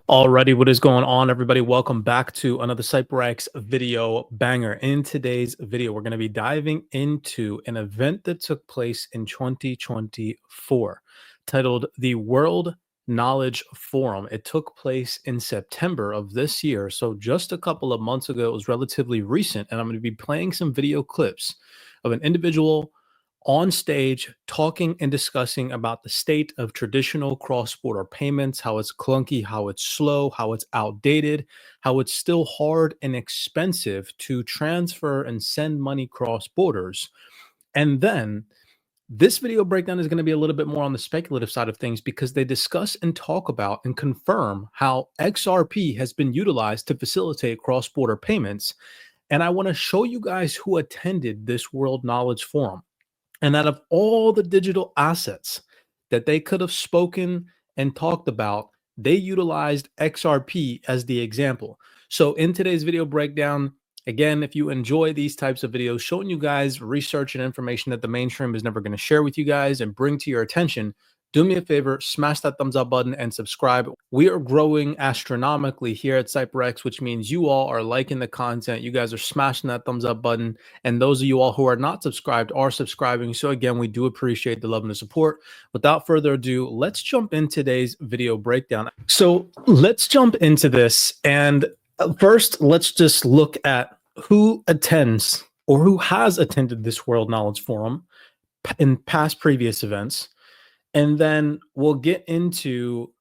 Alrighty, what is going on, everybody? Welcome back to another CYPRX video banger. In today's video, we're going to be diving into an event that took place in 2024 titled the World Knowledge Forum. It took place in September of this year, so just a couple of months ago. It was relatively recent, and I'm going to be playing some video clips of an individual on stage talking and discussing about the state of traditional cross-border payments, how it's clunky, how it's slow, how it's outdated, how it's still hard and expensive to transfer and send money cross borders. And then this video breakdown is going to be a little bit more on the speculative side of things because they discuss and talk about and confirm how XRP has been utilized to facilitate cross-border payments. And I want to show you guys who attended this World Knowledge Forum. And out of all the digital assets that they could have spoken and talked about, they utilized XRP as the example. So in today's video breakdown, again, if you enjoy these types of videos, showing you guys research and information that the mainstream is never going to share with you guys and bring to your attention, do me a favor, smash that thumbs up button and subscribe. We are growing astronomically here at CYPRX, which means you all are liking the content. You guys are smashing that thumbs up button. And those of you all who are not subscribed are subscribing. So again, we do appreciate the love and the support. Without further ado, let's jump in today's video breakdown. So let's jump into this. And first, let's just look at who attends or who has attended this World Knowledge Forum in past previous events. And then we'll get into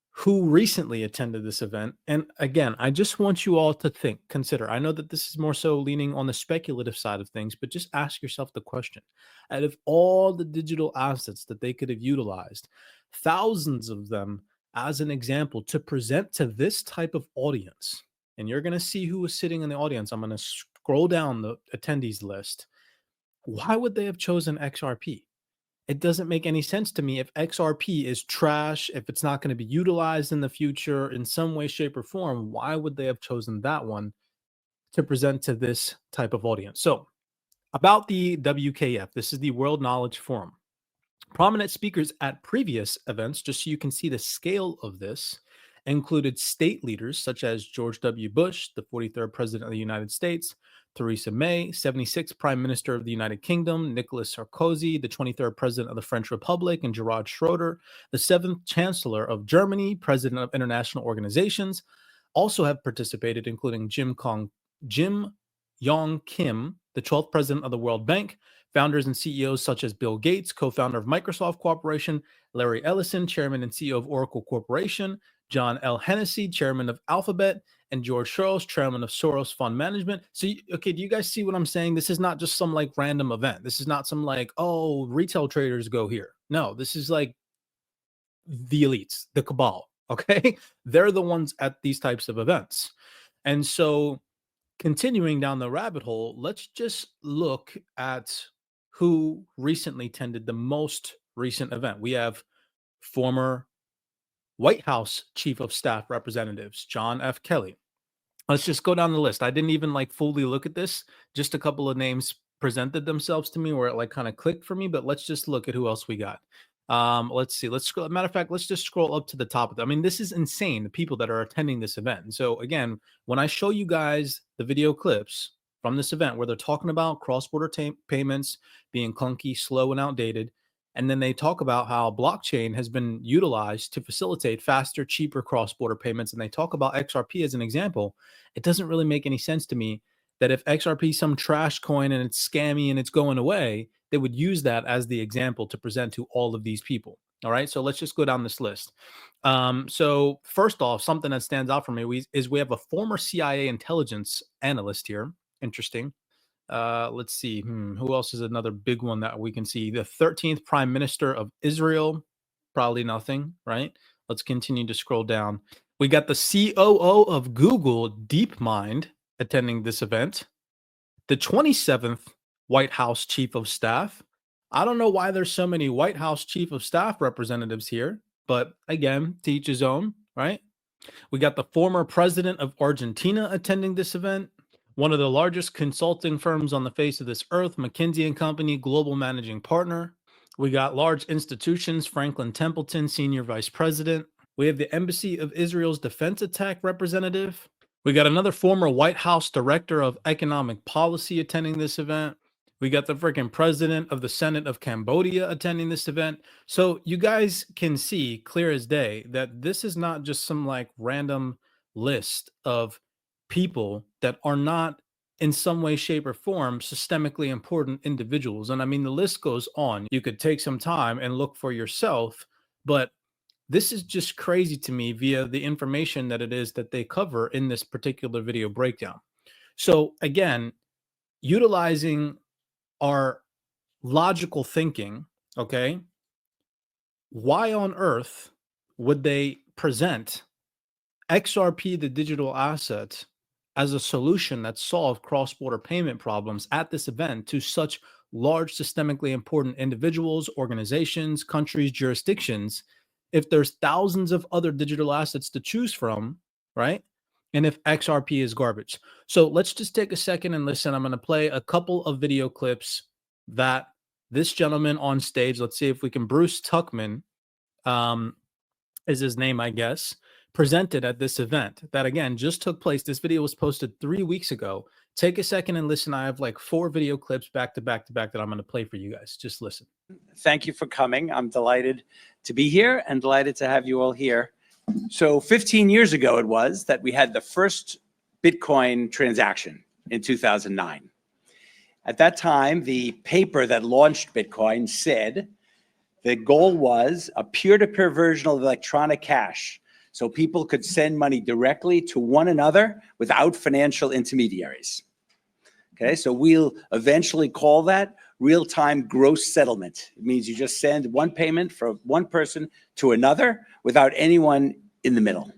who recently attended this event. And again, I just want you all to consider. I know that this is more so leaning on the speculative side of things, but just ask yourself the question. Out of all the digital assets that they could have utilized, thousands of them as an example to present to this type of audience, and you're going to see who is sitting in the audience. I'm going to scroll down the attendees list. Why would they have chosen XRP? It doesn't make any sense to me if XRP is trash, if it's not going to be utilized in the future in some way, shape, or form. Why would they have chosen that one to present to this type of audience? So, about the WKF, this is the World Knowledge Forum. Prominent speakers at previous events, just so you can see the scale of this, included state leaders such as George W. Bush, the 43rd President of the United States, Theresa May, 76th Prime Minister of the United Kingdom, Nicolas Sarkozy, the 23rd President of the French Republic, and Gerard Schroeder, the 7th Chancellor of Germany, President of international organizations, also have participated, including Jim Yong Kim, the 12th President of the World Bank, founders and CEOs such as Bill Gates, co-founder of Microsoft Corporation, Larry Ellison, chairman and CEO of Oracle Corporation, John L. Hennessy, chairman of Alphabet, and George Soros, chairman of Soros Fund Management. So, okay, do you guys see what I'm saying? This is not just some like random event. This is not some like, oh, retail traders go here. No, this is like the elites, the cabal, okay? They're the ones at these types of events. And so continuing down the rabbit hole, let's just look at who recently attended the most recent event. We have former White House Chief of Staff representatives, John F. Kelly. Let's just go down the list. I didn't even like fully look at this. Just a couple of names presented themselves to me where it like kind of clicked for me, but let's just look at who else we got. Let's see. Let's scroll. Matter of fact, let's just scroll up to the top of it. I mean, this is insane, the people that are attending this event. And so again, when I show you guys the video clips from this event where they're talking about cross-border payments being clunky, slow, and outdated, and then they talk about how blockchain has been utilized to facilitate faster, cheaper cross-border payments, and they talk about XRP as an example, it doesn't really make any sense to me that if XRP is some trash coin and it's scammy and it's going away, they would use that as the example to present to all of these people. All right, so let's just go down this list. So first off, something that stands out for me is we have a former CIA intelligence analyst here. Interesting. Let's see. Who else is another big one that we can see? The 13th Prime Minister of Israel. Probably nothing, right? Let's continue to scroll down. We got the COO of Google, DeepMind, attending this event. The 27th White House Chief of Staff. I don't know why there's so many White House Chief of Staff representatives here, but again, to each his own, right? We got the former president of Argentina attending this event. One of the largest consulting firms on the face of this earth, McKinsey & Company, global managing partner. We got large institutions, Franklin Templeton, senior vice president. We have the Embassy of Israel's defense attack representative. We got another former White House director of economic policy attending this event. We got the freaking president of the Senate of Cambodia attending this event. So you guys can see clear as day that this is not just some like random list of people that are not in some way, shape, or form systemically important individuals. And I mean, the list goes on. You could take some time and look for yourself, but this is just crazy to me via the information that it is that they cover in this particular video breakdown. So again, utilizing our logical thinking, okay, why on earth would they present XRP, the digital asset, as a solution that solved cross-border payment problems at this event to such large systemically important individuals, organizations, countries, jurisdictions, if there's thousands of other digital assets to choose from, right? And if XRP is garbage. So let's just take a second and listen. I'm going to play a couple of video clips that this gentleman on stage, let's see if we can, Bruce Tuckman, is his name, I guess, presented at this event that again just took place. This video was posted 3 weeks ago. Take a second and listen. I have like 4 video clips back to back that I'm going to play for you guys. Just listen. Thank you for coming. I'm delighted to be here and delighted to have you all here. So 15 years ago it was that we had the first Bitcoin transaction in 2009. At that time, the paper that launched Bitcoin said the goal was a peer-to-peer version of electronic cash, so people could send money directly to one another without financial intermediaries. Okay, so we'll eventually call that real-time gross settlement. It means you just send one payment from one person to another without anyone in the middle.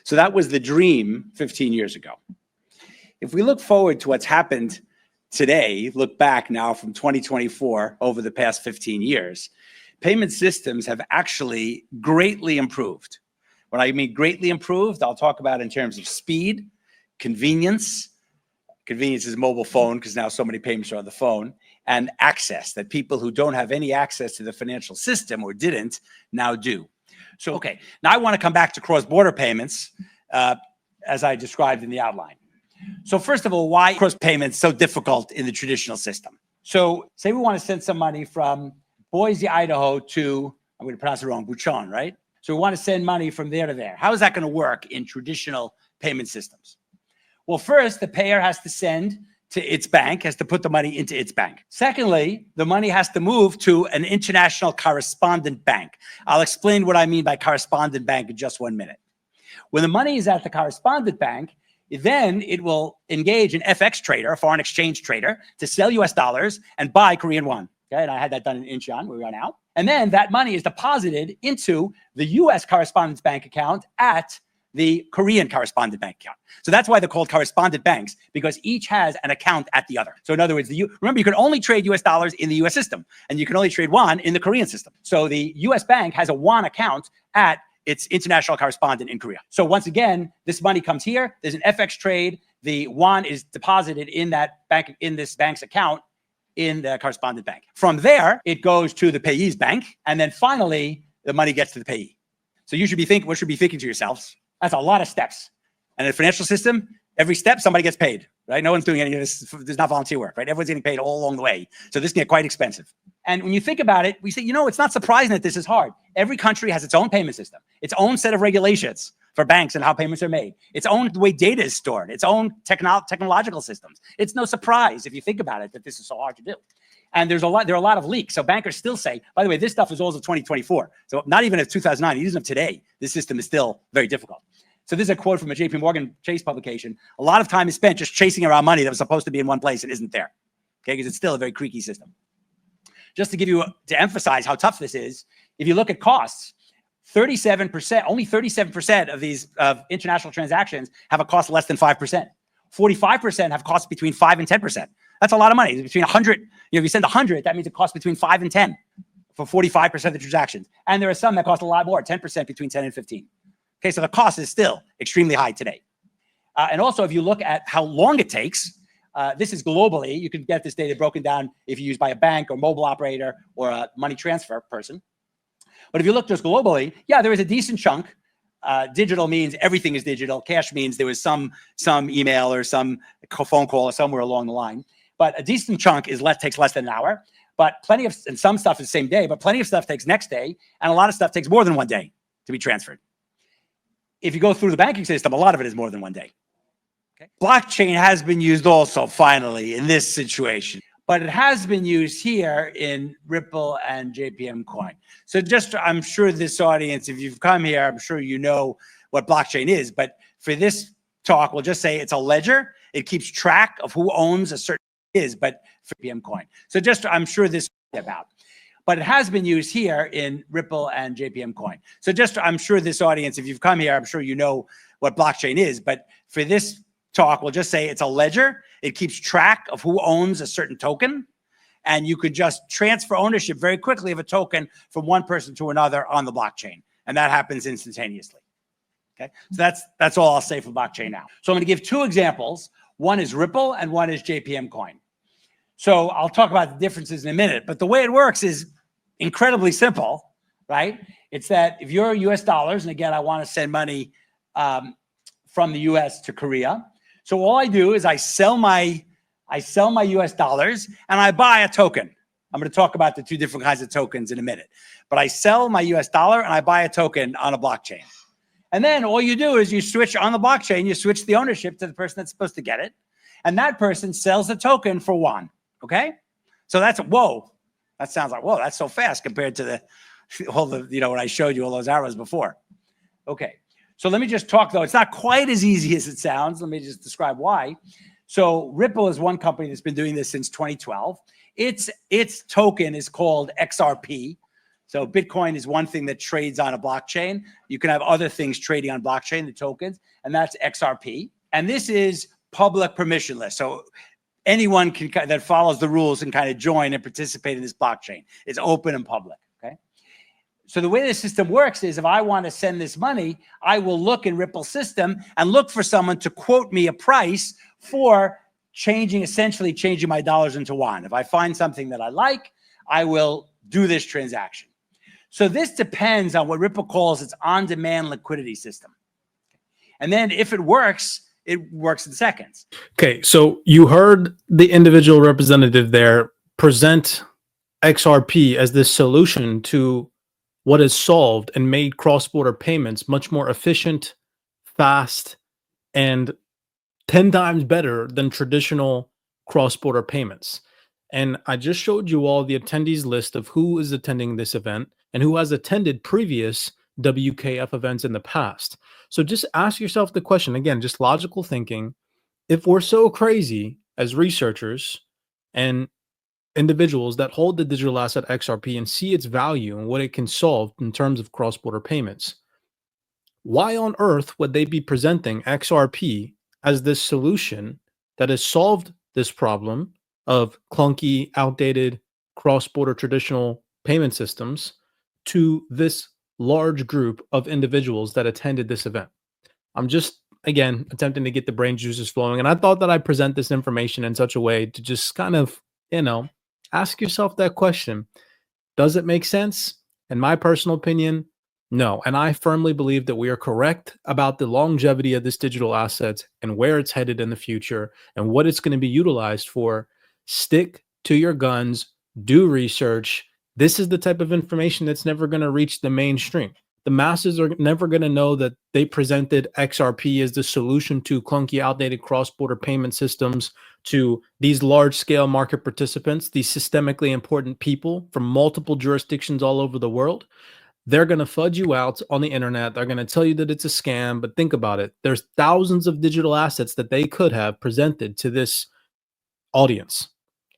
So that was the dream 15 years ago. If we look forward to what's happened today, look back now from 2024 over the past 15 years, payment systems have actually greatly improved. When I mean greatly improved, I'll talk about in terms of speed, convenience. Convenience is mobile phone because now so many payments are on the phone, and access, that people who don't have any access to the financial system or didn't now do. So, okay, now I want to come back to cross-border payments as I described in the outline. So first of all, why cross payments so difficult in the traditional system? So say we want to send some money from Boise, Idaho to, I'm going to pronounce it wrong, Buchan, right? So we want to send money from there to there. How is that going to work in traditional payment systems? Well, first, the payer has to send to its bank, has to put the money into its bank. Secondly, the money has to move to an international correspondent bank. I'll explain what I mean by correspondent bank in just 1 minute. When the money is at the correspondent bank, then it will engage an FX trader, a foreign exchange trader, to sell US dollars and buy Korean won. Okay, and I had that done in Incheon, where we are now. And then that money is deposited into the US correspondent bank account at the Korean correspondent bank account. So that's why they're called correspondent banks, because each has an account at the other. So in other words, remember, you can only trade US dollars in the US system, and you can only trade won in the Korean system. So the US bank has a won account at its international correspondent in Korea. So once again, this money comes here, there's an FX trade, the won is deposited in that bank, in this bank's account in the correspondent bank. From there, it goes to the payee's bank, and then finally, the money gets to the payee. So you should be thinking, what should be thinking to yourselves? That's a lot of steps. And in the financial system, every step somebody gets paid, right? No one's doing any of this. There's not volunteer work, right? Everyone's getting paid all along the way. So this can get quite expensive. And when you think about it, we say, you know, it's not surprising that this is hard. Every country has its own payment system, its own set of regulations for banks and how payments are made, its own way data is stored, its own technological systems. It's no surprise if you think about it that this is so hard to do. And there are a lot of leaks. So bankers still say, by the way, this stuff is all of 2024. So not even of 2009, even of today, this system is still very difficult. So this is a quote from a JP Morgan Chase publication. A lot of time is spent just chasing around money that was supposed to be in one place and isn't there. Okay, because it's still a very creaky system. Just to give you, to emphasize how tough this is, if you look at costs, 37%, only 37% of these international transactions have a cost less than 5%. 45% have costs between 5 and 10%. That's a lot of money. Between 100, if you send 100, that means it costs between 5 and 10 for 45% of the transactions. And there are some that cost a lot more, 10%, between 10 and 15. Okay, so the cost is still extremely high today. And also, if you look at how long it takes, this is globally. You can get this data broken down if you use by a bank or mobile operator or a money transfer person. But if you look just globally, yeah, there is a decent chunk digital means everything is digital. Cash means there was some email or some phone call or somewhere along the line. But a decent chunk takes less than an hour. But and some stuff is same day, but plenty of stuff takes next day, and a lot of stuff takes more than one day to be transferred. If you go through the banking system, a lot of it is more than one day. Okay. Blockchain has been used also, finally, in this situation, but it has been used here in Ripple and JPM coin. So I'm sure this audience, if you've come here, I'm sure you know what blockchain is, but for this talk, we'll just say it's a ledger. It keeps track of who owns a certain but for JPM coin. So I'm sure this about, but it has been used here in Ripple and JPM coin. So I'm sure this audience, if you've come here, I'm sure you know what blockchain is, but for this talk, we'll just say it's a ledger. It keeps track of who owns a certain token, and you could just transfer ownership very quickly of a token from one person to another on the blockchain, and that happens instantaneously. Okay, so that's all I'll say for blockchain now. So I'm going to give two examples. One is Ripple and one is JPM coin. So I'll talk about the differences in a minute, but the way it works is incredibly simple, right? It's that if you're US dollars, and again, I want to send money from the US to Korea. So all I do is I sell my US dollars and I buy a token. I'm going to talk about the two different kinds of tokens in a minute, but I sell my US dollar and I buy a token on a blockchain. And then all you do is you switch on the blockchain, you switch the ownership to the person that's supposed to get it. And that person sells the token for one. Okay. So whoa, that sounds like, whoa, that's so fast compared to when I showed you all those arrows before. Okay. So let me just talk though. It's not quite as easy as it sounds. Let me just describe why. So Ripple is one company that's been doing this since 2012. Its token is called XRP. So Bitcoin is one thing that trades on a blockchain. You can have other things trading on blockchain, the tokens, and that's XRP. And this is public permissionless. So anyone that follows the rules can kind of join and participate in this blockchain. It's open and public, okay? So the way the system works is if I want to send this money, I will look in Ripple's system and look for someone to quote me a price for essentially changing my dollars into yuan. If I find something that I like, I will do this transaction. So this depends on what Ripple calls its on-demand liquidity system. And then if it works in seconds. Okay, so you heard the individual representative there present XRP as this solution to what has solved and made cross-border payments much more efficient, fast, and 10 times better than traditional cross-border payments. And I just showed you all the attendees list of who is attending this event and who has attended previous WKF events in the past. So just ask yourself the question, again, just logical thinking. If we're so crazy as researchers and individuals that hold the digital asset XRP and see its value and what it can solve in terms of cross-border payments, why on earth would they be presenting XRP as this solution that has solved this problem of clunky, outdated, cross-border traditional payment systems to this large group of individuals that attended this event? I'm just, again, attempting to get the brain juices flowing. And I thought that I'd present this information in such a way to just kind of, ask yourself that question. Does it make sense? In my personal opinion, no. And I firmly believe that we are correct about the longevity of this digital asset and where it's headed in the future and what it's going to be utilized for. Stick to your guns, do research. This is the type of information that's never going to reach the mainstream. The masses are never going to know that they presented XRP as the solution to clunky, outdated cross-border payment systems to these large-scale market participants, these systemically important people from multiple jurisdictions all over the world. They're going to fudge you out on the internet. They're going to tell you that it's a scam. But think about it. There's thousands of digital assets that they could have presented to this audience,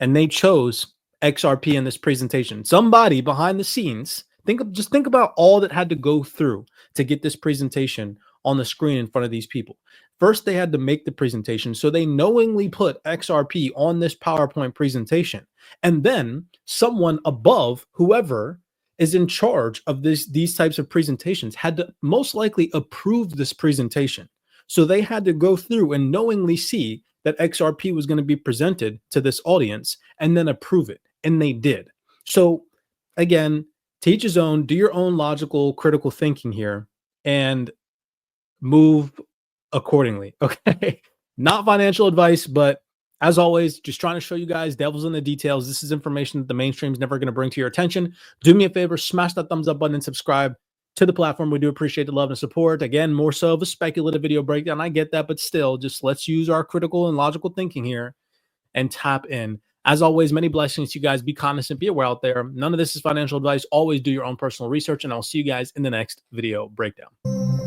and they chose XRP in this presentation. Somebody behind the scenes, just think about all that had to go through to get this presentation on the screen in front of these people. First, they had to make the presentation, so they knowingly put XRP on this PowerPoint presentation. And then someone above, whoever is in charge of these types of presentations, had to most likely approve this presentation. So they had to go through and knowingly see that XRP was going to be presented to this audience and then approve it. And they did. So again, to each his own, do your own logical, critical thinking here. And move accordingly. Okay. Not financial advice, but as always, just trying to show you guys devils in the details. This is information that the mainstream is never going to bring to your attention. Do me a favor, smash that thumbs up button and subscribe to the platform. We do appreciate the love and support. Again, more so of a speculative video breakdown. I get that, but still, just let's use our critical and logical thinking here and tap in. As always, many blessings to you guys. Be cognizant, be aware out there. None of this is financial advice. Always do your own personal research, and I'll see you guys in the next video breakdown.